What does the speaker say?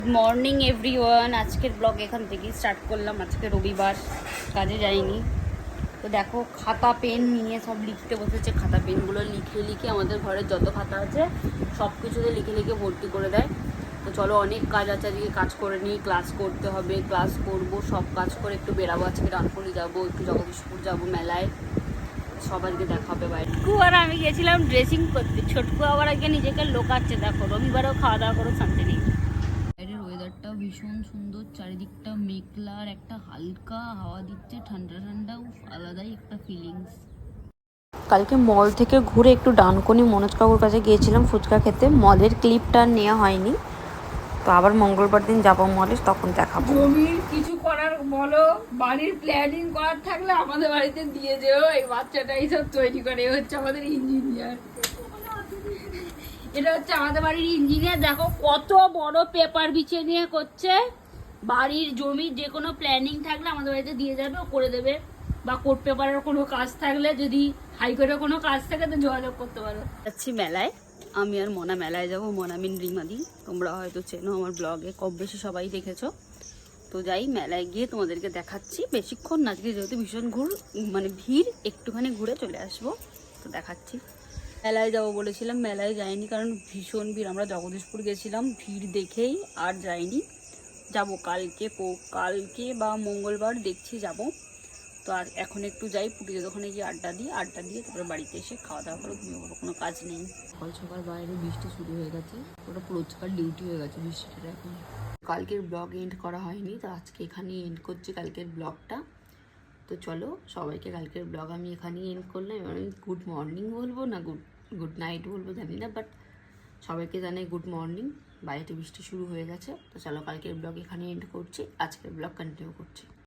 Good morning everyone. আজকের blog এখান থেকেই স্টার্ট করলাম। আজকে রবিবার, কাজে যাইনি। তো দেখো খাতা পেন নিয়ে সব লিখতে বসেছে। খাতা পেনগুলো লিখে লিখে আমাদের ঘরে যত খাতা আছে সব কিছুতে লিখে লিখে ভর্তি করে দেয়। তো চলো, অনেক কাজ আছে, আজকে কাজ করে নিই। ক্লাস করতে হবে, ক্লাস করব, সব কাজ করে একটু বেরাবো। আজকে ডানকুনি যাবো, একটু জগদীশপুর যাবো মেলায়, সবাইকে দেখা হবে বাইরে। আর আমি গেছিলাম ড্রেসিং করতে, ছোটকু আবার আগে নিজেকে লোকাচ্ছে। দেখো রবিবারেও খাওয়া দাওয়া করে শান্তি নেই। বাইরের ওয়েদারটাও ভীষণ সুন্দর, চারিদিকটা মেঘলা আর একটা হালকা হাওয়া দিচ্ছে, ঠান্ডা ঠান্ডা, আলাদাই একটা ফিলিংস। কালকে মল থেকে ঘুরে একটু ডানকুনি মনোজ কাকুর কাছে গিয়েছিলাম ফুচকা খেতে। মলের ক্লিপটা নেওয়া হয়নি, তো আবার মঙ্গলবার দিন যাবো মলে, তখন দেখাবো। জমির কিছু করার বলো, বাড়ির প্ল্যানিং করার থাকলে আমাদের বাড়িতে দিয়ে যেও। এই বাচ্চাটা এইসব তৈরি করে, হচ্ছে আমাদের ইঞ্জিনিয়ার। এটা হচ্ছে আমাদের বাড়ির ইঞ্জিনিয়ার। দেখো কত বড় পেপার বিছিয়ে নিয়ে করছে। বাড়ির জমির যে কোনো প্ল্যানিং থাকলে আমাদের বাড়িতে দিয়ে যাবে, ও করে দেবে। বা কোর্ট পেপারের কোনো কাজ থাকলে, যদি হাইকোর্টের কোনো কাজ থাকে, তো যোগাযোগ করতে পারো। যাচ্ছি মেলায়, আমি আর মনা মেলায় যাবো। মনামিন রিমাদি, তোমরা হয়তো চেনো, আমার ব্লগে কম বেশি সবাই দেখেছো। তো যাই, মেলায় গিয়ে তোমাদেরকে দেখাচ্ছি। বেশিক্ষণ না, আজকে যেহেতু ভীষণ ভিড়, একটুখানি ঘুরে চলে আসবো। তো দেখাচ্ছি। মেলায় যাবো বলেছিলাম, মেলায় যাইনি কারণ ভীষণ ভিড়। আমরা জগদীশপুর গেছিলাম, ভিড় দেখেই আর যাইনি। যাব কালকে বা মঙ্গলবার দেখছি যাব। তো আর এখন একটু যাই পুটিদের দোকানে গিয়ে আড্ডা দিয়ে তারপরে বাড়িতে এসে খাওয়া দাওয়া করে ঘুমিয়ে পড়বো। কোনো কাজ নেই। সকাল সকাল বাইরে বৃষ্টি শুরু হয়ে গেছে, ওটা রোজকার ডিউটি হয়ে গেছে বৃষ্টিটা এখন। কালকের ব্লগ এন্ড করা হয়নি, তো আজকে এখানেই এন্ড করছি কালকের ব্লগটা। তো চলো, সবাইকে কালকের ব্লগ আমি এখানেই এন্ড করলাম। এবার আমি গুড মর্নিং বলবো না গুড নাইট বলবো জানি না, বাট সবাইকে জানাই গুড মর্নিং। বাইরে বৃষ্টি শুরু হয়ে গেছে। তো চলো, কালকের ব্লগ এখানে এন্ড করছি, আজকের ব্লগ কন্টিনিউ করছি।